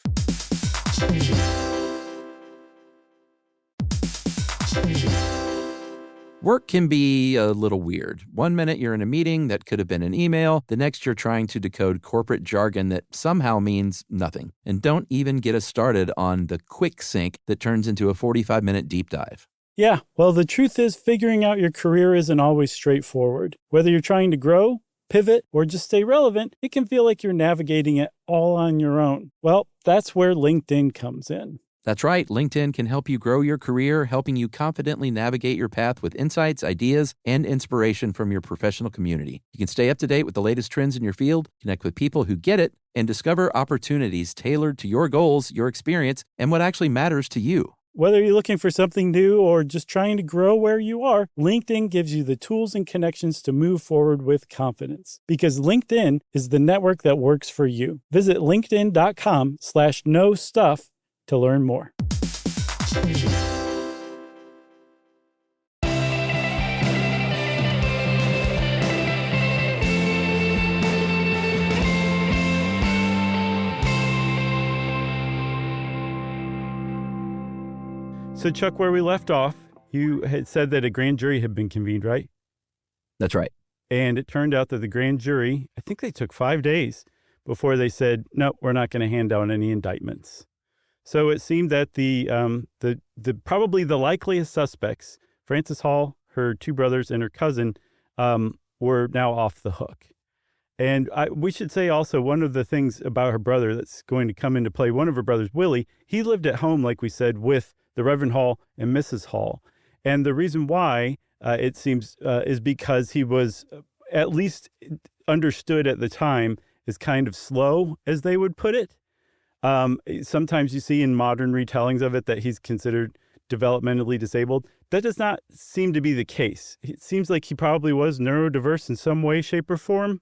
Work can be a little weird. One minute you're in a meeting that could have been an email. The next you're trying to decode corporate jargon that somehow means nothing. And don't even get us started on the quick sync that turns into a 45-minute deep dive. Yeah, well, the truth is figuring out your career isn't always straightforward. Whether you're trying to grow, pivot, or just stay relevant, it can feel like you're navigating it all on your own. Well, that's where LinkedIn comes in. That's right. LinkedIn can help you grow your career, helping you confidently navigate your path with insights, ideas, and inspiration from your professional community. You can stay up to date with the latest trends in your field, connect with people who get it, and discover opportunities tailored to your goals, your experience, and what actually matters to you. Whether you're looking for something new or just trying to grow where you are, LinkedIn gives you the tools and connections to move forward with confidence. Because LinkedIn is the network that works for you. Visit linkedin.com/knowstuff to learn more. So, Chuck, where we left off, you had said that a grand jury had been convened, right? That's right. And it turned out that the grand jury, I think they took 5 days before they said, no, we're not going to hand down any indictments. So it seemed that the probably the likeliest suspects, Frances Hall, her two brothers, and her cousin, were now off the hook. And we should say also one of the things about her brother that's going to come into play, one of her brothers, Willie, he lived at home, like we said, with the Reverend Hall and Mrs. Hall. And the reason why it seems is because he was at least understood at the time as kind of slow, as they would put it. Sometimes you see in modern retellings of it that he's considered developmentally disabled. That does not seem to be the case. It seems like he probably was neurodiverse in some way, shape, or form.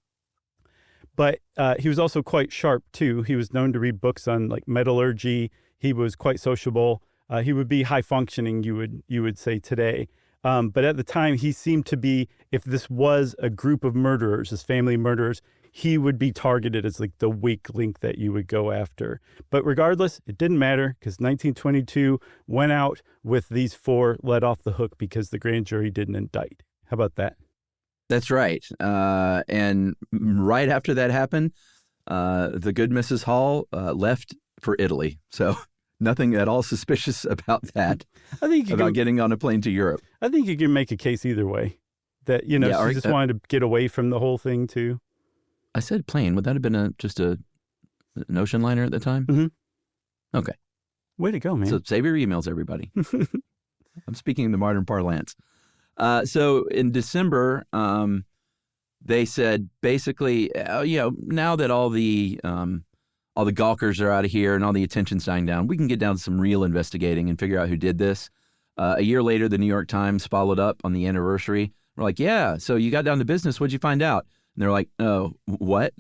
But he was also quite sharp, too. He was known to read books on like metallurgy. He was quite sociable. He would be high functioning, you would say today. But at the time, he seemed to be, if this was a group of murderers, his family murderers, he would be targeted as like the weak link that you would go after. But regardless, it didn't matter because 1922 went out with these four let off the hook because the grand jury didn't indict. How about that? That's right. And right after that happened, the good Mrs. Hall left for Italy. So nothing at all suspicious about that, I think about getting on a plane to Europe. I think you can make a case either way. That, she just wanted to get away from the whole thing, too. I said plane. Would that have been just an ocean liner at the time? Mm-hmm. Okay. Way to go, man. So save your emails, everybody. I'm speaking in the modern parlance. So in December, they said basically, now that all the gawkers are out of here and all the attention's dying down, we can get down to some real investigating and figure out who did this. A year later, the New York Times followed up on the anniversary. We're like, yeah, so you got down to business. What'd you find out? And they're like, oh, what?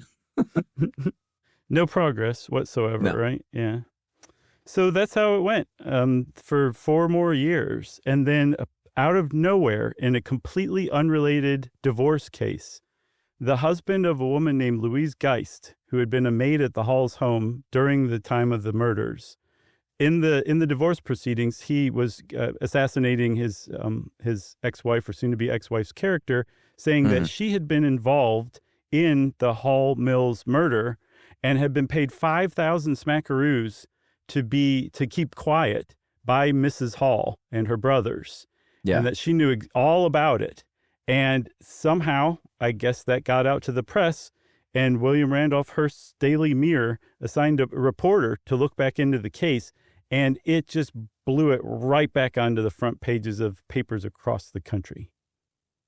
No progress whatsoever, No. Right? Yeah. So that's how it went for 4 more years. And then out of nowhere, in a completely unrelated divorce case, the husband of a woman named Louise Geist, who had been a maid at the Hall's home during the time of the murders, in the divorce proceedings, he was assassinating his ex-wife or soon-to-be ex-wife's character, saying that she had been involved in the Hall Mills murder and had been paid 5,000 smackaroos to keep quiet by Mrs. Hall and her brothers. Yeah. And that she knew all about it. And somehow, I guess that got out to the press, and William Randolph Hearst's Daily Mirror assigned a reporter to look back into the case, and it just blew it right back onto the front pages of papers across the country.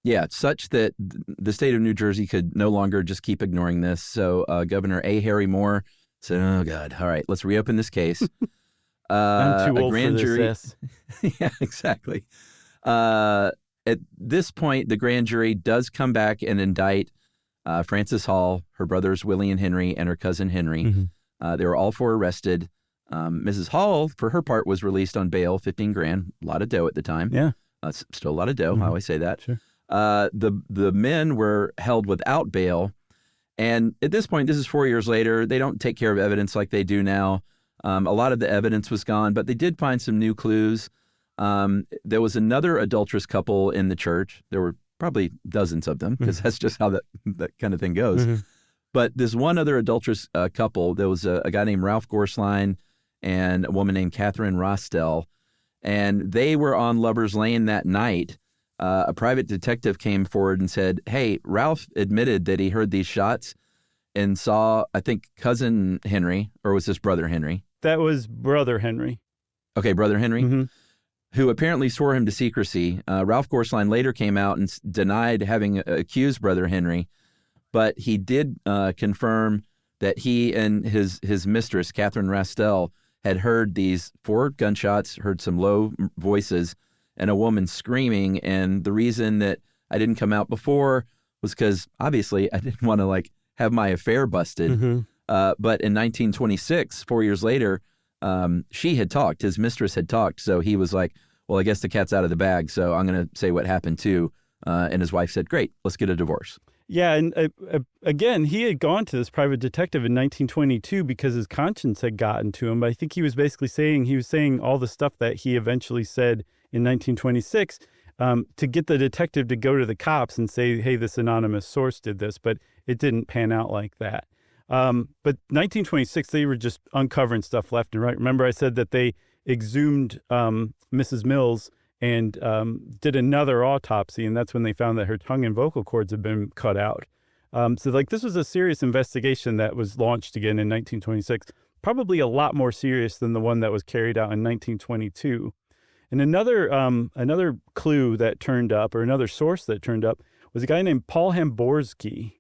Yeah, such that the state of New Jersey could no longer just keep ignoring this. So Governor A. Harry Moore said, oh, God, all right, let's reopen this case. I'm too old for this. Yeah, exactly. At this point, the grand jury does come back and indict Frances Hall, her brothers Willie and Henry, and her cousin Henry. Mm-hmm. They were all 4 arrested. Mrs. Hall, for her part, was released on bail, $15,000, a lot of dough at the time. Yeah. Still a lot of dough. Mm-hmm. I always say that. Sure. The men were held without bail. And at this point, this is 4 years later, they don't take care of evidence like they do now. A lot of the evidence was gone, but they did find some new clues. There was another adulterous couple in the church. There were probably dozens of them because that's just how that kind of thing goes. Mm-hmm. But this one other adulterous couple, there was a guy named Ralph Gorsline and a woman named Catherine Rostel, and they were on Lover's Lane that night. A private detective came forward and said, hey, Ralph admitted that he heard these shots and saw, I think, cousin Henry, or was this brother Henry? That was brother Henry. Okay, brother Henry. Mm-hmm. Who apparently swore him to secrecy. Ralph Gorsline later came out and denied having accused brother Henry, but he did confirm that he and his mistress, Catherine Rastel, had heard these 4 gunshots, heard some low voices, and a woman screaming. And the reason that I didn't come out before was because, obviously, I didn't want to, have my affair busted. Mm-hmm. But in 1926, 4 years later, she had talked. His mistress had talked. So he was like, well, I guess the cat's out of the bag, so I'm going to say what happened too. And his wife said, great, let's get a divorce. Yeah, and again, he had gone to this private detective in 1922 because his conscience had gotten to him. But I think he was basically saying all the stuff that he eventually said in 1926 to get the detective to go to the cops and say, hey, this anonymous source did this. But it didn't pan out like that. But 1926, they were just uncovering stuff left and right. Remember I said that they exhumed Mrs. Mills and did another autopsy, and that's when they found that her tongue and vocal cords had been cut out. So this was a serious investigation that was launched again in 1926, probably a lot more serious than the one that was carried out in 1922. And another clue that turned up, or another source that turned up, was a guy named Paul Hamborsky.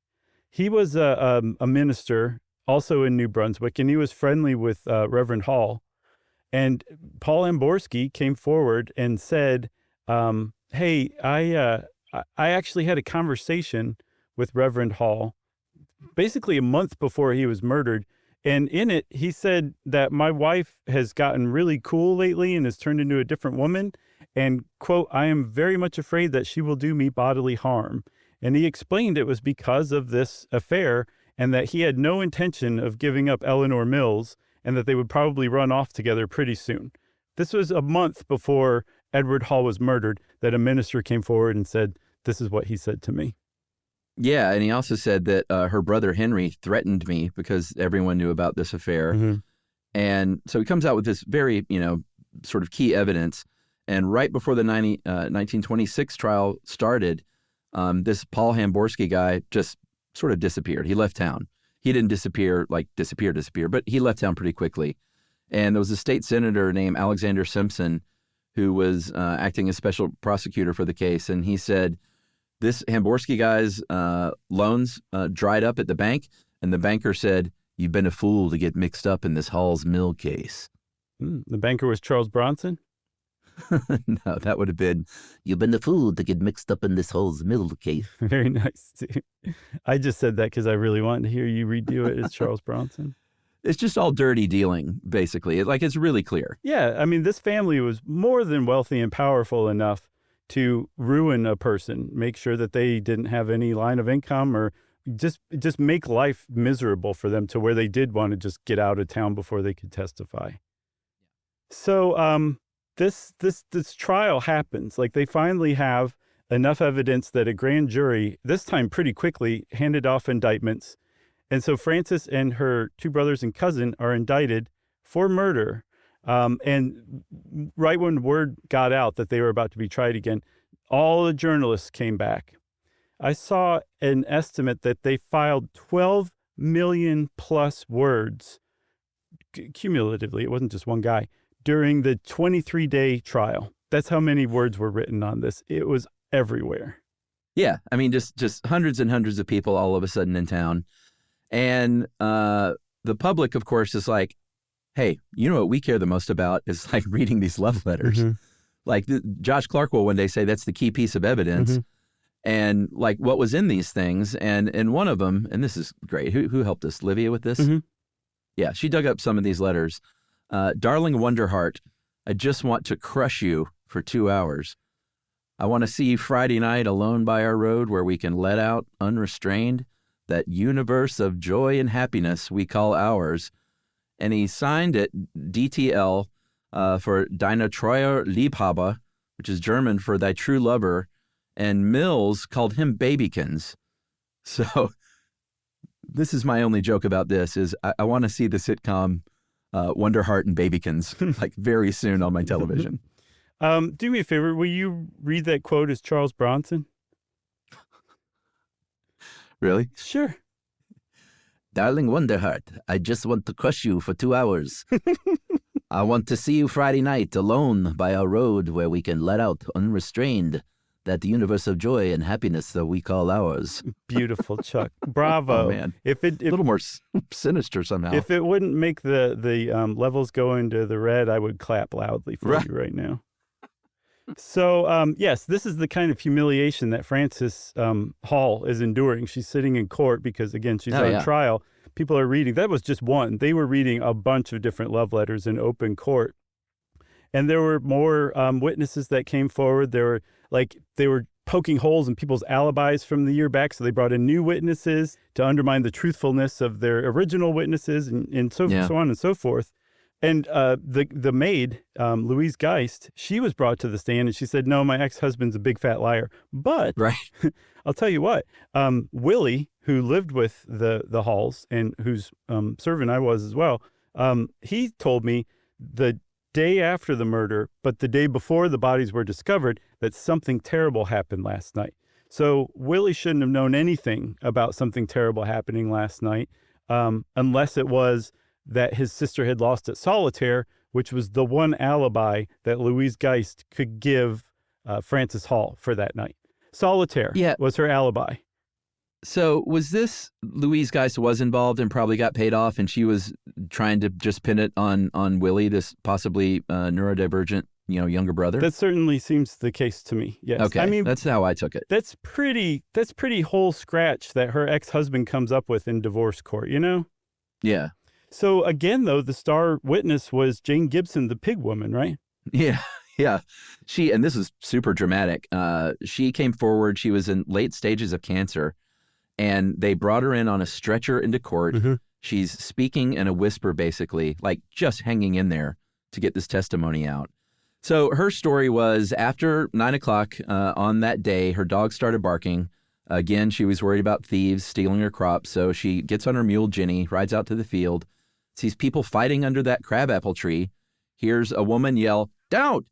He was a minister also in New Brunswick, and he was friendly with Reverend Hall. And Paul Hamborsky came forward and said, hey, I actually had a conversation with Reverend Hall basically a month before he was murdered. And in it, he said that my wife has gotten really cool lately and has turned into a different woman. And, quote, I am very much afraid that she will do me bodily harm. And he explained it was because of this affair and that he had no intention of giving up Eleanor Mills and that they would probably run off together pretty soon. This was a month before Edward Hall was murdered that a minister came forward and said, this is what he said to me. Yeah, and he also said that her brother Henry threatened me because everyone knew about this affair. Mm-hmm. And so he comes out with this very, sort of key evidence. And right before the 1926 trial started, this Paul Hamborsky guy just sort of disappeared. He left town. He didn't disappear, but he left town pretty quickly. And there was a state senator named Alexander Simpson who was acting as special prosecutor for the case. And he said, this Hamborsky guy's loans dried up at the bank, and the banker said, you've been a fool to get mixed up in this Hall's Mill case. The banker was Charles Bronson? No, that would have been, you've been a fool to get mixed up in this Hall's Mill case. Very nice. I just said that because I really wanted to hear you redo it as Charles Bronson. It's just all dirty dealing, basically. It's really clear. Yeah, I mean, this family was more than wealthy and powerful enough to ruin a person, make sure that they didn't have any line of income, or just make life miserable for them to where they did want to just get out of town before they could testify. So this trial happens. They finally have enough evidence that a grand jury, this time pretty quickly, handed off indictments. And so Frances and her two brothers and cousin are indicted for murder. And right when word got out that they were about to be tried again, all the journalists came back. I saw an estimate that they filed 12 million plus words cumulatively. It wasn't just one guy during the 23-day trial. That's how many words were written on this. It was everywhere. Yeah. I mean, just hundreds and hundreds of people all of a sudden in town. And the public, of course, is like, hey, you know what we care the most about is reading these love letters. Mm-hmm. Josh Clark will one day say that's the key piece of evidence. Mm-hmm. And what was in these things. And one of them, and this is great. Who helped us? Livia with this? Mm-hmm. Yeah, she dug up some of these letters. Darling Wonderheart, I just want to crush you for 2 hours. I want to see you Friday night alone by our road where we can let out unrestrained that universe of joy and happiness we call ours. And he signed it DTL for Deine Treuer Liebhaber, which is German for thy true lover. And Mills called him Babykins. So this is my only joke about this is I want to see the sitcom Wonderheart and Babykins very soon on my television. Do me a favor. Will you read that quote as Charles Bronson? Really? Sure. Darling Wonderheart, I just want to crush you for 2 hours. I want to see you Friday night alone by our road where we can let out unrestrained that universe of joy and happiness that we call ours. Beautiful, Chuck. Bravo. Oh, man. A little more sinister somehow. If it wouldn't make the levels go into the red, I would clap loudly for you right now. So, yes, this is the kind of humiliation that Frances Hall is enduring. She's sitting in court because, again, she's on trial. People are reading. That was just one. They were reading a bunch of different love letters in open court. And there were more witnesses that came forward. They were poking holes in people's alibis from the year back. So they brought in new witnesses to undermine the truthfulness of their original witnesses and so on and so forth. And the maid, Louise Geist, she was brought to the stand and she said, no, my ex-husband's a big fat liar. But I'll tell you what, Willie, who lived with the Halls and whose servant I was as well, he told me the day after the murder, but the day before the bodies were discovered, that something terrible happened last night. So Willie shouldn't have known anything about something terrible happening last night, unless it was that his sister had lost at solitaire, which was the one alibi that Louise Geist could give Frances Hall for that night. Solitaire was her alibi. So was this Louise Geist was involved and probably got paid off, and she was trying to just pin it on Willie, this possibly neurodivergent, younger brother? That certainly seems the case to me. Yes. Okay, I mean, that's how I took it. That's pretty whole scratch that her ex-husband comes up with in divorce court, Yeah. So again, though, the star witness was Jane Gibson, the pig woman, right? Yeah. Yeah. And this is super dramatic. She came forward. She was in late stages of cancer, and they brought her in on a stretcher into court. Mm-hmm. She's speaking in a whisper, basically, like just hanging in there to get this testimony out. So her story was after 9 o'clock on that day, her dog started barking. Again, she was worried about thieves stealing her crops. So she gets on her mule, Jenny, rides out to the field, sees people fighting under that crabapple tree, hears a woman yell, "Don't,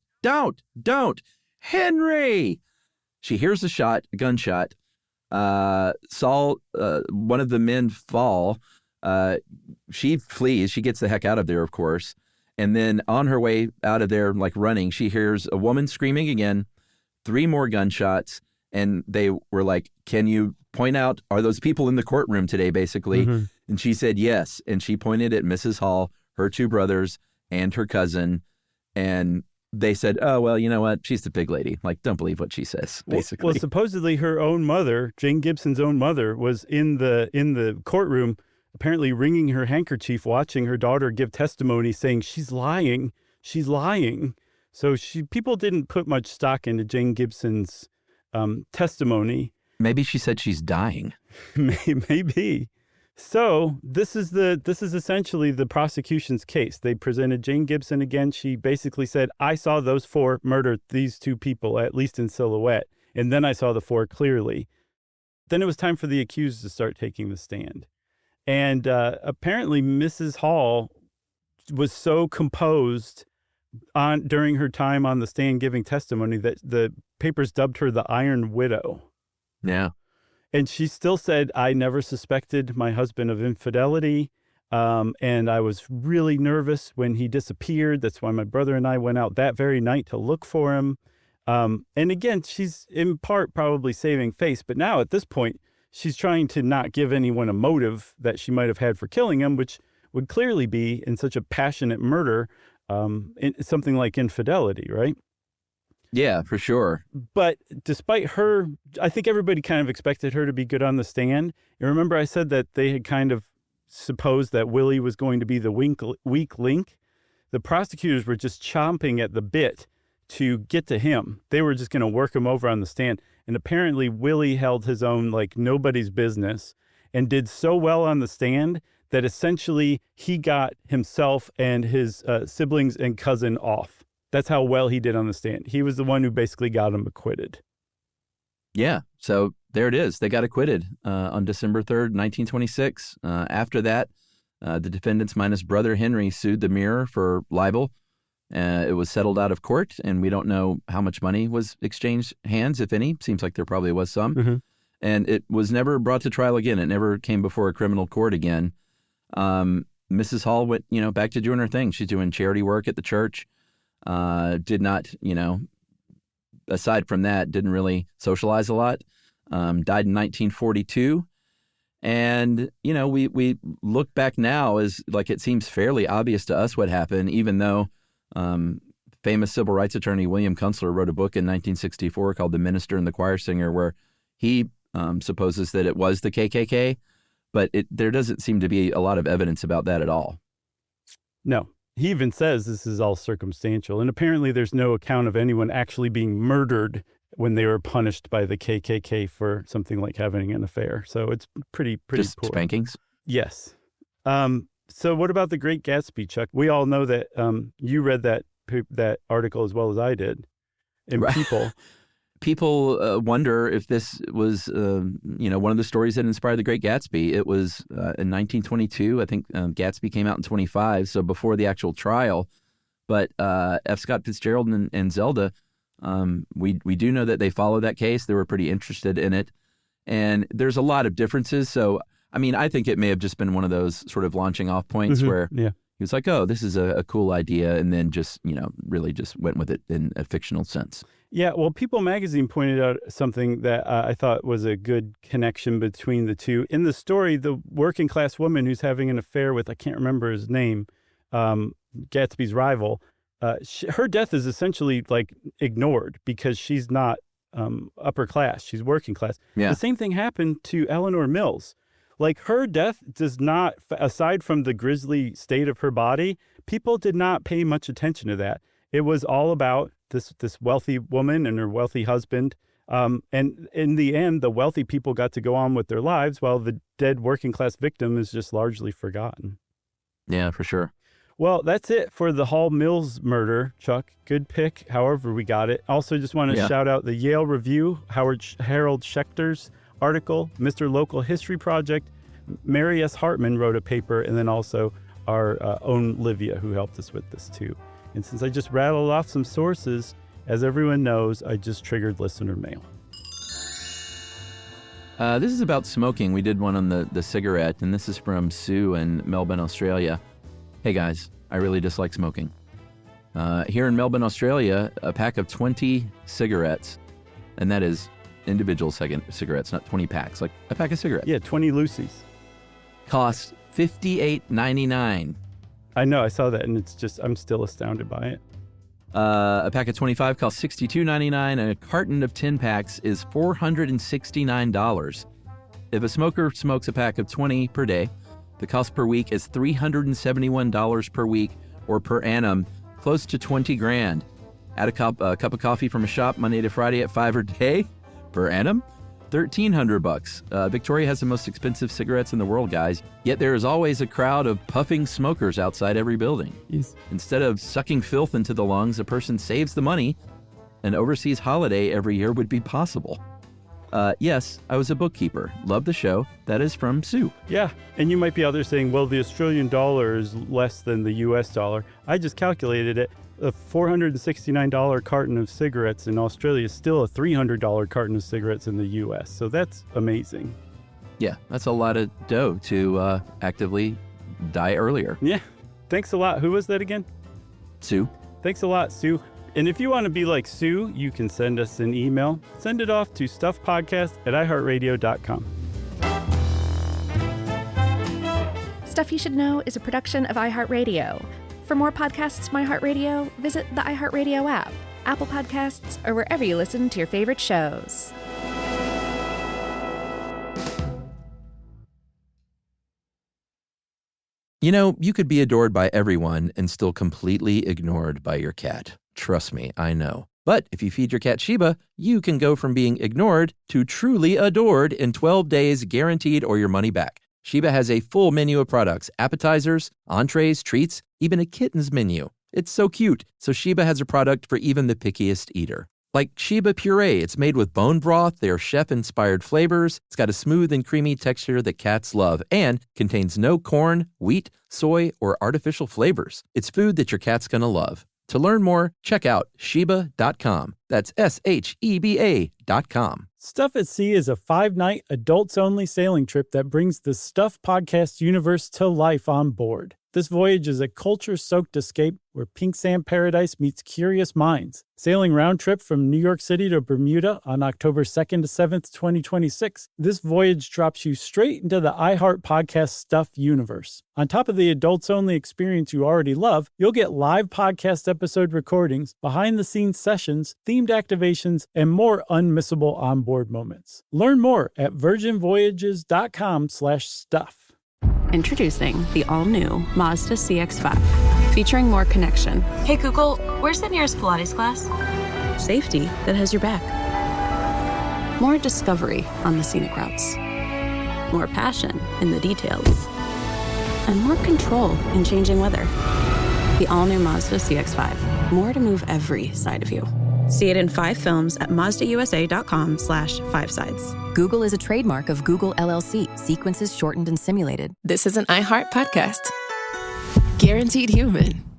Henry!" She hears a gunshot. Saw one of the men fall. She flees. She gets the heck out of there, of course. And then on her way out of there, like running, she hears a woman screaming again, 3 more gunshots. And they were like, "Can you point out, are those people in the courtroom today, basically?" Mm-hmm. And she said yes. And she pointed at Mrs. Hall, her 2 brothers, and her cousin. And they said, "Oh, well, you know what? She's the big lady. Like, don't believe what she says," basically. Well, supposedly her own mother, Jane Gibson's own mother, was in the courtroom, apparently wringing her handkerchief, watching her daughter give testimony, saying, "She's lying. She's lying." So people didn't put much stock into Jane Gibson's testimony. Maybe she said she's dying. Maybe. So this is essentially the prosecution's case. They presented Jane Gibson again. She basically said, "I saw those 4 murder these 2 people, at least in silhouette, and then I saw the 4 clearly." Then it was time for the accused to start taking the stand. And apparently Mrs. Hall was so composed during her time on the stand giving testimony that the papers dubbed her the Iron Widow. Yeah. And she still said, "I never suspected my husband of infidelity, and I was really nervous when he disappeared. That's why my brother and I went out that very night to look for him." And again, she's in part probably saving face, but now at this point, she's trying to not give anyone a motive that she might have had for killing him, which would clearly be in such a passionate murder, something like infidelity, right? Yeah, for sure. But despite her, I think everybody kind of expected her to be good on the stand. You remember I said that they had kind of supposed that Willie was going to be the weak link? The prosecutors were just chomping at the bit to get to him. They were just going to work him over on the stand. And apparently Willie held his own like nobody's business and did so well on the stand that essentially he got himself and his siblings and cousin off. That's how well he did on the stand. He was the one who basically got him acquitted. Yeah. So there it is. They got acquitted on December 3rd, 1926. After that, the defendants minus brother Henry sued the Mirror for libel. It was settled out of court, and we don't know how much money was exchanged hands, if any. Seems like there probably was some. Mm-hmm. And it was never brought to trial again. It never came before a criminal court again. Mrs. Hall went, back to doing her thing. She's doing charity work at the church. Did not, aside from that, didn't really socialize a lot. Died in 1942. And, we look back now as like it seems fairly obvious to us what happened, even though famous civil rights attorney William Kunstler wrote a book in 1964 called The Minister and the Choir Singer, where he supposes that it was the KKK, but there doesn't seem to be a lot of evidence about that at all. No. He even says this is all circumstantial, and apparently there's no account of anyone actually being murdered when they were punished by the KKK for something like having an affair. So it's pretty Just poor. Spankings? Yes. So what about The Great Gatsby, Chuck? We all know that you read that article as well as I did in Right. People. people wonder if this was, one of the stories that inspired The Great Gatsby. It was in 1922. I think Gatsby came out in 25, so before the actual trial. But F. Scott Fitzgerald and Zelda, we do know that they followed that case. They were pretty interested in it. And there's a lot of differences. So, I mean, I think it may have just been one of those sort of launching off points where he was like, oh, this is a cool idea. And then just, really just went with it in a fictional sense. Yeah, well, People magazine pointed out something that I thought was a good connection between the two. In the story, the working class woman who's having an affair with, I can't remember his name, Gatsby's rival, her death is essentially like ignored because she's not upper class. She's working class. Yeah. The same thing happened to Eleanor Mills. Like, her death does not, aside from the grisly state of her body, people did not pay much attention to that. It was all about this wealthy woman and her wealthy husband. And in the end, the wealthy people got to go on with their lives while the dead working class victim is just largely forgotten. Yeah, for sure. Well, that's it for the Hall Mills murder, Chuck. Good pick, however we got it. Also, just want to shout out the Yale Review, Harold Schechter's article, Mr. Local History Project. Mary S. Hartman wrote a paper, and then also our own Livia, who helped us with this too. And since I just rattled off some sources, as everyone knows, I just triggered listener mail. This is about smoking. We did one on the cigarette, and this is from Sue in Melbourne, Australia. Hey guys, I really dislike smoking. Here in Melbourne, Australia, a pack of 20 cigarettes, and that is individual cigarettes, not 20 packs, like a pack of cigarettes. Yeah, 20 Lucy's. Cost $58.99. I know, I saw that, and it's just, I'm still astounded by it. A pack of 25 costs $62.99, and a carton of 10 packs is $469. If a smoker smokes a pack of 20 per day, the cost per week is $371 per week, or per annum, close to $20,000. Add a cup of coffee from a shop Monday to Friday at $5 a day, per annum, $1,300. Victoria has the most expensive cigarettes in the world, guys. Yet there is always a crowd of puffing smokers outside every building. Yes. Instead of sucking filth into the lungs, a person saves the money. An overseas holiday every year would be possible. Yes, I was a bookkeeper. Love the show. That is from Sue. Yeah, and you might be out there saying, well, the Australian dollar is less than the U.S. dollar. I just calculated it. A $469 carton of cigarettes in Australia is still a $300 carton of cigarettes in the U.S., so that's amazing. Yeah, that's a lot of dough to actively die earlier. Yeah, thanks a lot. Who was that again? Sue. Thanks a lot, Sue. And if you want to be like Sue, you can send us an email. Send it off to stuffpodcast@iheartradio.com. Stuff You Should Know is a production of iHeartRadio. For more podcasts from iHeartRadio, visit the iHeartRadio app, Apple Podcasts, or wherever you listen to your favorite shows. You know, you could be adored by everyone and still completely ignored by your cat. Trust me, I know. But if you feed your cat Sheba, you can go from being ignored to truly adored in 12 days, guaranteed, or your money back. Sheba has a full menu of products, appetizers, entrees, treats, even a kitten's menu. It's so cute. So Sheba has a product for even the pickiest eater. Like Sheba Puree, it's made with bone broth, they are chef-inspired flavors, it's got a smooth and creamy texture that cats love, and contains no corn, wheat, soy, or artificial flavors. It's food that your cat's gonna love. To learn more, check out Sheba.com. That's SHEBA.com. Stuff at Sea is a 5-night, adults-only sailing trip that brings the Stuff Podcast universe to life on board. This voyage is a culture-soaked escape where pink sand paradise meets curious minds. Sailing round trip from New York City to Bermuda on October 2nd to 7th, 2026, this voyage drops you straight into the iHeart Podcast Stuff universe. On top of the adults-only experience you already love, you'll get live podcast episode recordings, behind-the-scenes sessions, themed activations, and more unmissable onboard moments. Learn more at virginvoyages.com/stuff. Introducing the all-new Mazda CX-5, featuring more connection. Hey Google, where's the nearest Pilates class? Safety that has your back. More discovery on the scenic routes. More passion in the details. And more control in changing weather. The all-new Mazda CX-5. More to move every side of you. See it in 5 films at mazdausa.com/5sides. Google is a trademark of Google LLC. Sequences shortened and simulated. This is an iHeart podcast. Guaranteed human.